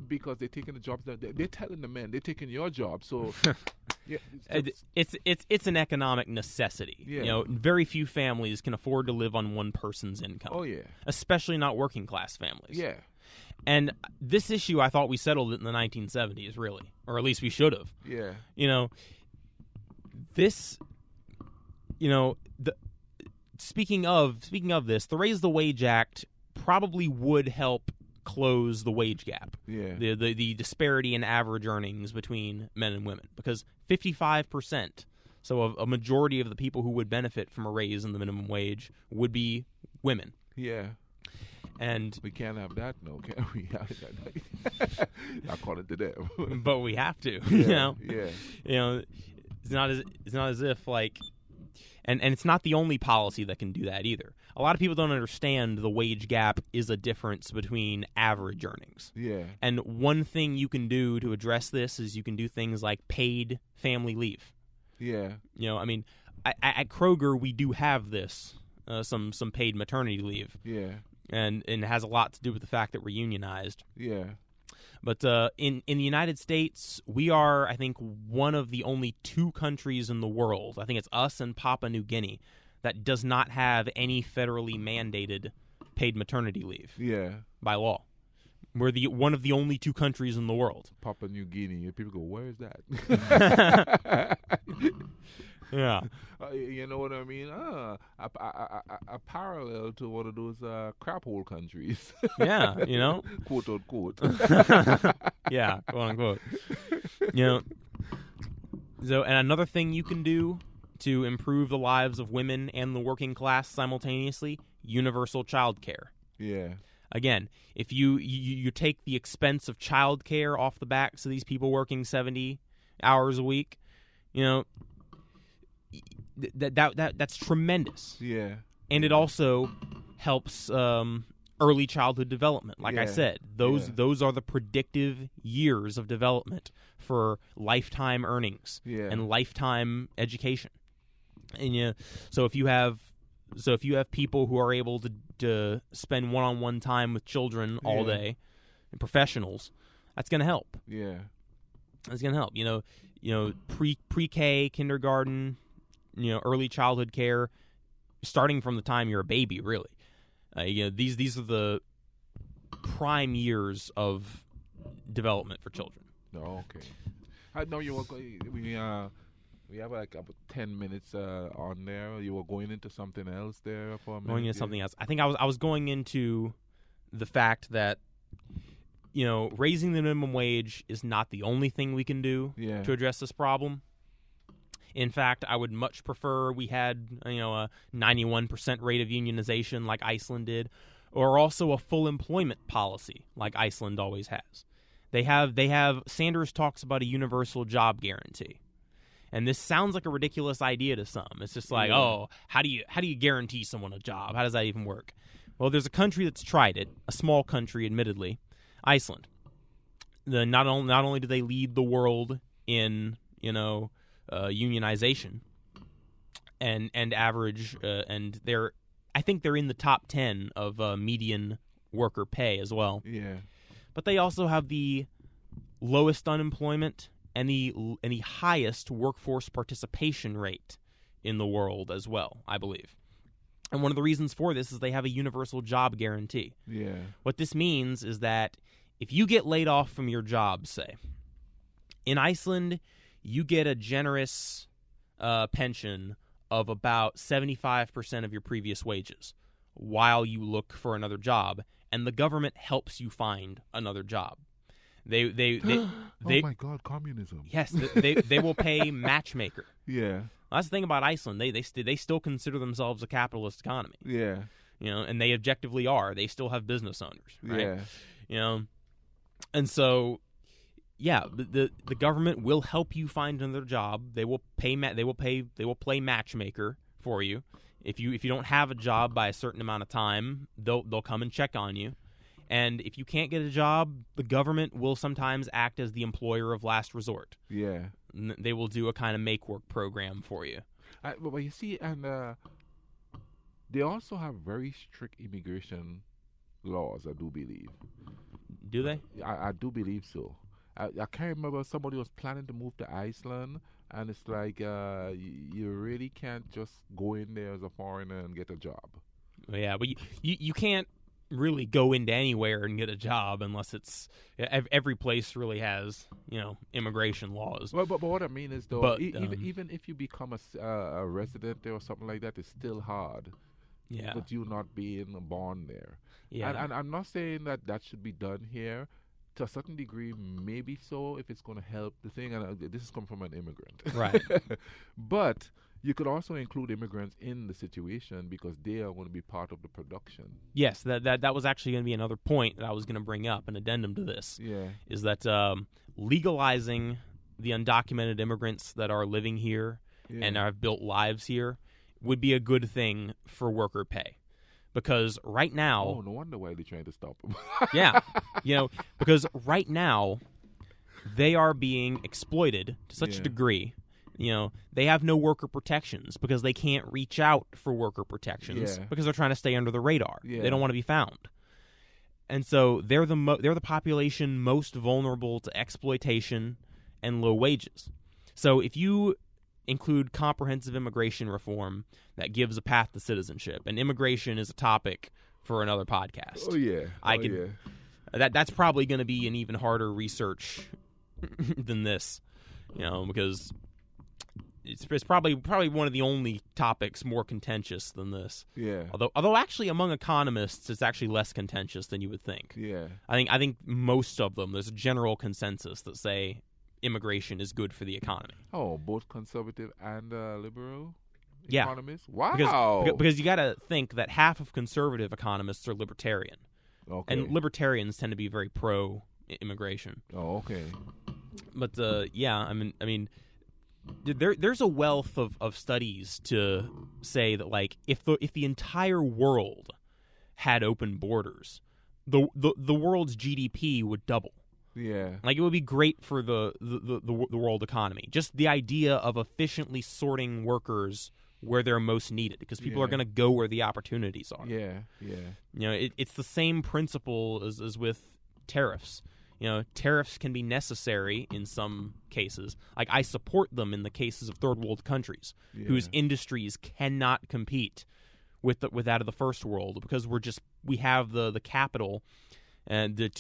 because they're taking the jobs. They're telling the men they're taking your job. So yeah, it's an economic necessity. Yeah. You know, very few families can afford to live on one person's income. oh yeah, Especially not working class families. yeah, And this issue, I thought we settled it in the 1970s, really, or at least we should have. yeah, You know, this, you know, speaking of this, the Raise the Wage Act probably would help close the wage gap, yeah, the disparity in average earnings between men and women, because 55%, so a majority of the people who would benefit from a raise in the minimum wage would be women. yeah. And We can't have that, no, can we? I call it to them. but we have to, Yeah, you know. yeah, You know, it's not as if like, and it's not the only policy that can do that either. A lot of people don't understand the wage gap is a difference between average earnings. yeah, And one thing you can do to address this is you can do things like paid family leave. yeah, You know, I mean, at Kroger we do have this, some paid maternity leave, yeah, and it has a lot to do with the fact that we're unionized. yeah, But in the United States, we are, I think, one of the only two countries in the world, I think it's us and Papua New Guinea, that does not have any federally mandated paid maternity leave yeah. by law. We're one of the only two countries in the world. Papua New Guinea. People go, where is that? Yeah. You know what I mean? A parallel to one of those crap hole countries, Yeah, you know? quote unquote. Yeah, quote unquote. You know, so, and another thing you can do to improve the lives of women and the working class simultaneously, universal child care. Yeah, Again, if you take the expense of child care off the backs of these people working 70 hours a week, you know, that's tremendous. yeah, And it also helps early childhood development. Like I Yeah, said, those are the predictive years of development for lifetime earnings yeah, and lifetime education. And so if you have people who are able to spend one-on-one time with children all Yeah. day, and professionals, that's going to help. yeah, That's going to help. You know, pre-K, kindergarten, early childhood care, starting from the time you're a baby, really. These are the prime years of development for children. Oh, okay. I know you were we have like about 10 minutes on there. You were going into something else there for a minute. Going into something else. I think I was going into the fact that, raising the minimum wage is not the only thing we can do Yeah. to address this problem. In fact, I would much prefer we had, a 91% rate of unionization like Iceland did, or also a full employment policy like Iceland always has. Sanders talks about a universal job guarantee. And this sounds like a ridiculous idea to some. It's just like, Yeah. oh, how do you guarantee someone a job? How does that even work? Well, there's a country that's tried it, a small country, admittedly, Iceland. Not only do they lead the world in unionization and average, and I think they're in the top 10 of median worker pay as well. Yeah. But they also have the lowest unemployment and the highest workforce participation rate in the world as well, I believe. And one of the reasons for this is they have a universal job guarantee. Yeah. What this means is that if you get laid off from your job, say, in Iceland, you get a generous pension of about 75% of your previous wages while you look for another job, and the government helps you find another job. They Oh my God, communism. yes, they will pay matchmaker. Yeah. That's the thing about Iceland. They still consider themselves a capitalist economy. Yeah. And they objectively are. They still have business owners, right? Yeah. And so, yeah, the government will help you find another job. They will play matchmaker for you. If you don't have a job by a certain amount of time, they'll come and check on you. And if you can't get a job, the government will sometimes act as the employer of last resort. Yeah. They will do a kind of make-work program for you. But you see, and they also have very strict immigration laws, I do believe. Do they? I do believe so. I can't remember, somebody was planning to move to Iceland, and it's like you really can't just go in there as a foreigner and get a job. Yeah, but you can't really go into anywhere and get a job unless it's every place really has immigration laws. Well, but what I mean is though, But, even if you become a resident there or something like that, it's still hard. Yeah, With you not being born there. yeah, And I'm not saying that should be done here. To a certain degree, maybe so, if it's going to help the thing. And this is coming from an immigrant. right. But you could also include immigrants in the situation because they are going to be part of the production. Yes, that was actually going to be another point that I was going to bring up, an addendum to this. Yeah. Is that legalizing the undocumented immigrants that are living here and have built lives here would be a good thing for worker pay. Because right now... Oh, no wonder why they're trying to stop them. Yeah. Because right now, they are being exploited to such a degree. They have no worker protections because they can't reach out for worker protections because they're trying to stay under the radar. Yeah. They don't want to be found. And so they're the population most vulnerable to exploitation and low wages. So if you include comprehensive immigration reform that gives a path to citizenship, and immigration is a topic for another podcast. Oh yeah, That's probably going to be an even harder research than this, because it's probably one of the only topics more contentious than this. Yeah. Although actually among economists, it's actually less contentious than you would think. Yeah. I think most of them, there's a general consensus that say immigration is good for the economy. Oh, both conservative and liberal Yeah. economists? Wow. Because you got to think that half of conservative economists are libertarian. Okay. And libertarians tend to be very pro-immigration. Oh, okay. But, I mean, there's a wealth of studies to say that, like, if the entire world had open borders, the world's GDP would double. Yeah. Like, it would be great for the world economy. Just the idea of efficiently sorting workers where they're most needed, because people are going to go where the opportunities are. Yeah, yeah. It's the same principle as with tariffs. Tariffs can be necessary in some cases. Like, I support them in the cases of third world countries whose industries cannot compete with that of the first world because we have the capital and the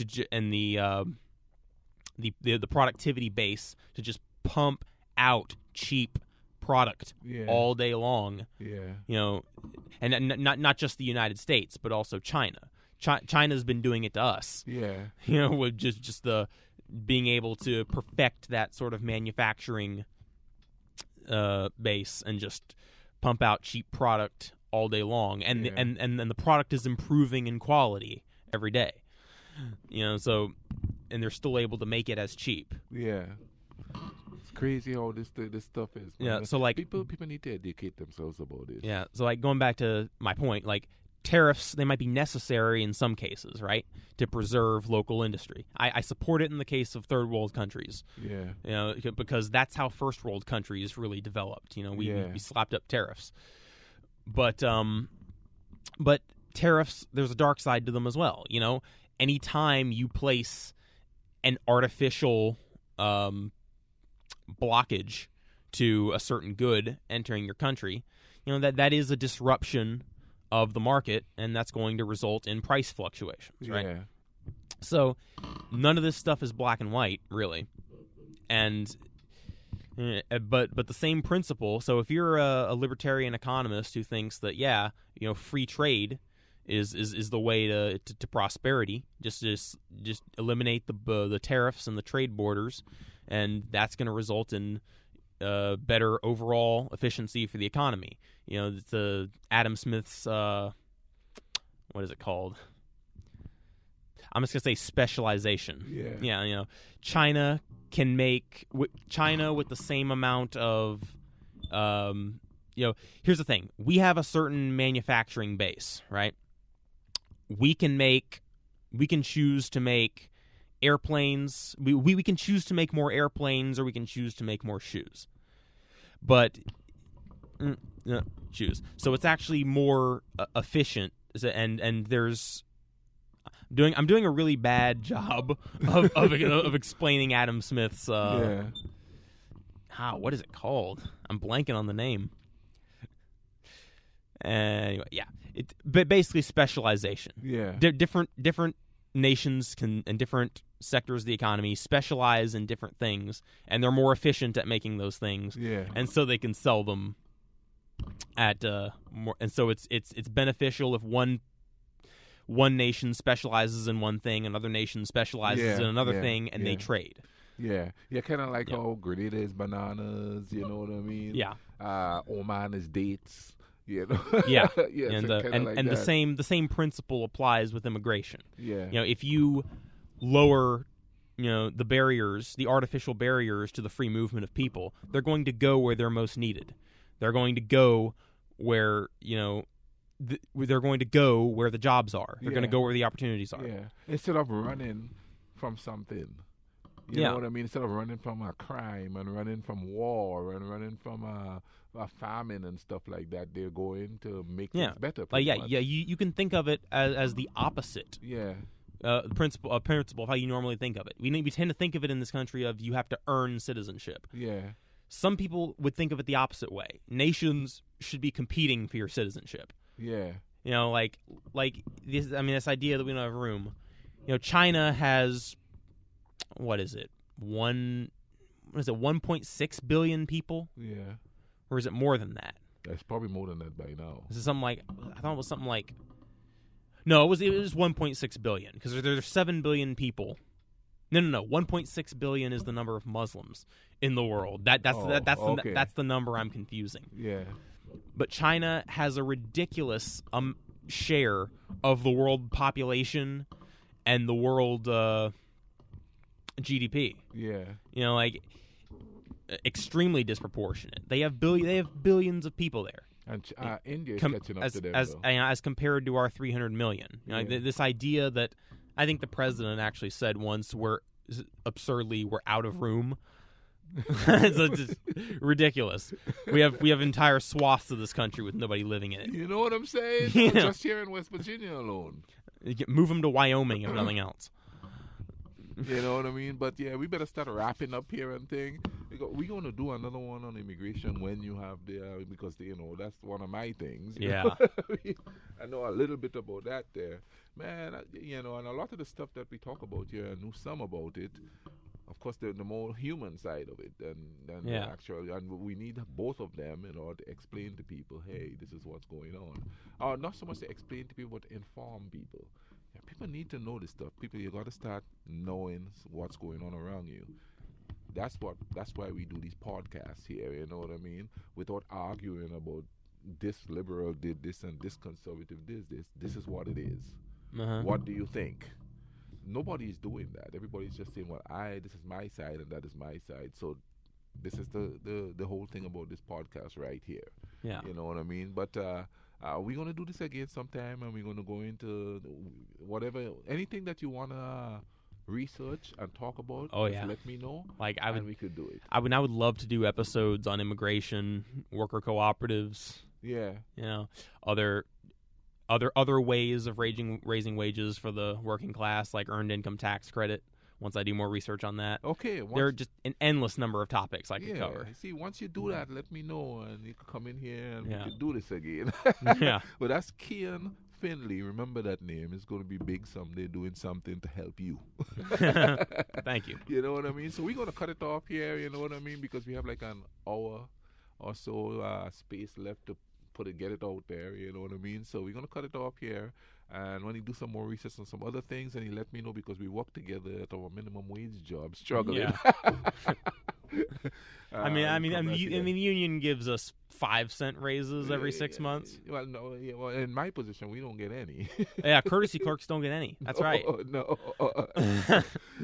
productivity base to just pump out cheap product all day long. Yeah. And not just the United States, but also China. China's been doing it to us. Yeah. With just the being able to perfect that sort of manufacturing base and just pump out cheap product all day long, and the product is improving in quality every day. So, and they're still able to make it as cheap. Yeah. It's crazy how this stuff is. Man. Yeah. So, like, people need to educate themselves about this. Yeah. So, like, going back to my point, like, tariffs, they might be necessary in some cases, right, to preserve local industry. I support it in the case of third world countries. Yeah. Because that's how first world countries really developed. We slapped up tariffs. But tariffs, there's a dark side to them as well. Anytime you place an artificial blockage to a certain good entering your country, that is a disruption of the market, and that's going to result in price fluctuations, right? Yeah. So none of this stuff is black and white, really. And but the same principle. So if you're a libertarian economist who thinks that free trade is the way to prosperity, just eliminate the tariffs and the trade borders, and that's going to result in better overall efficiency for the economy. The Adam Smith's what is it called? I'm just gonna say specialization. Yeah. China can make China with the same amount of here's the thing. We have a certain manufacturing base, right? We can choose to make airplanes. We can choose to make more airplanes, or we can choose to make more shoes. But shoes. So it's actually more efficient, and there's I'm doing a really bad job of explaining Adam Smith's. What is it called? I'm blanking on the name. Anyway, yeah. But basically specialization. Yeah. Different nations and different sectors of the economy specialize in different things, and they're more efficient at making those things. Yeah. And so they can sell them at more. And so it's beneficial if one nation specializes in one thing, another nation specializes in another thing, and they trade. Yeah, kind of like how Grenada is bananas, you know what I mean? Yeah. Oman is dates, you know? Yeah. Yeah, and so kinda like the that. same principle applies with immigration. Yeah. You know, if you lower, the barriers, the artificial barriers to the free movement of people, they're going to go where they're most needed. They're going to go where, they're going to go where the jobs are. They're going to go where the opportunities are. Yeah. Instead of running from something. You know what I mean? Instead of running from a crime and running from war and running from a famine and stuff like that, they're going to make things better. You can think of it as the opposite. Yeah. Principle of how you normally think of it. We tend to think of it in this country of you have to earn citizenship. Yeah. Some people would think of it the opposite way. Nations should be competing for your citizenship. Yeah. Like this. I mean, this idea that we don't have room. China has. What is it? 1.6 billion people? Yeah. Or is it more than that? It's probably more than that by now. Is it something like? I thought it was something like. No, it was 1.6 billion because there's 7 billion people. No. 1.6 billion is the number of Muslims in the world. That's the number I'm confusing. Yeah. But China has a ridiculous share of the world population and the world GDP. Yeah. Extremely disproportionate. They have billions of people there. And India is catching up to them, as compared to our 300 million. This idea that I think the president actually said once, we're out of room. It's just ridiculous. We have entire swaths of this country with nobody living in it. You know what I'm saying? Just here in West Virginia alone. Move them to Wyoming if nothing else. You know what I mean? But yeah, we better start wrapping up here and thing. We're going to do another one on immigration when you have because that's one of my things. Yeah. I know a little bit about that there. Man, and a lot of the stuff that we talk about here, I knew some about it. Of course, the more human side of it than the actual. And we need both of them in order to explain to people, hey, this is what's going on. Not so much to explain to people, but to inform people. People need to know this stuff. You got to start knowing what's going on around you. That's why we do these podcasts here. You know what I mean? Without arguing about this liberal did this and this conservative did this. This is what it is. Uh-huh. What do you think? Nobody's doing that. Everybody's just saying, this is my side and that is my side. So this is the whole thing about this podcast right here. Yeah. You know what I mean? But we're going to do this again sometime, and we're going to go into anything that you want to research and talk about. Let me know. And we could do it. I would love to do episodes on immigration, worker cooperatives. Yeah. Other ways of raising wages for the working class, like earned income tax credit. Once I do more research on that. Okay. There are just an endless number of topics I could cover. See, once you do that, let me know, and you can come in here and we can do this again. Yeah. But that's Keiyan Findley. Remember that name. It's going to be big someday, doing something to help you. Thank you. You know what I mean? So we're going to cut it off here, you know what I mean? Because we have like an hour or so space left to get it out there, you know what I mean? So we're going to cut it off here. And when he do some more research on some other things, and he let me know, because we work together at our minimum wage job, struggling. Yeah. I mean, the union gives us 5-cent raises every 6 months. Well, no, in my position, we don't get any. Yeah, courtesy clerks don't get any. That's right. No.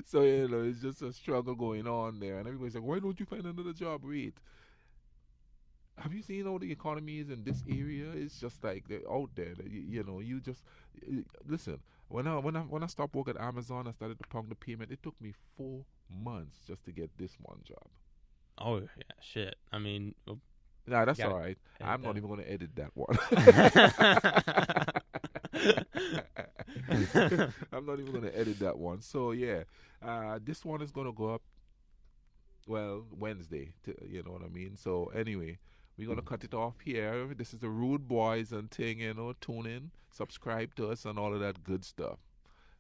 So it's just a struggle going on there, and everybody's like, "Why don't you find another job?" Wait. Have you seen how the economy is in this area? It's just like they're out there. You just listen. When I stopped work at Amazon, I started to pound the payment. It took me 4 months just to get this one job. Oh yeah, shit. I mean, nah, that's all right. I'm not even going to edit that one. I'm not even gonna edit that one. So yeah, this one is gonna go up. Well, Wednesday. You know what I mean. So anyway, we're gonna cut it off here. This is the Rudebuoyz and thing. You know, tune in, subscribe to us, and all of that good stuff.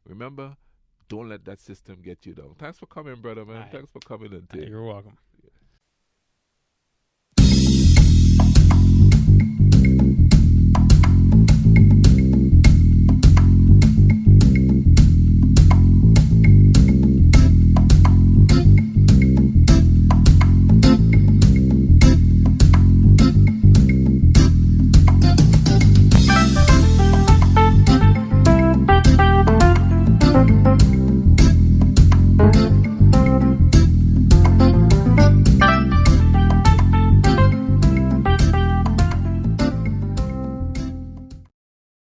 Remember, don't let that system get you down. Thanks for coming, brother, man. All right. Thanks for coming and thing. You're welcome.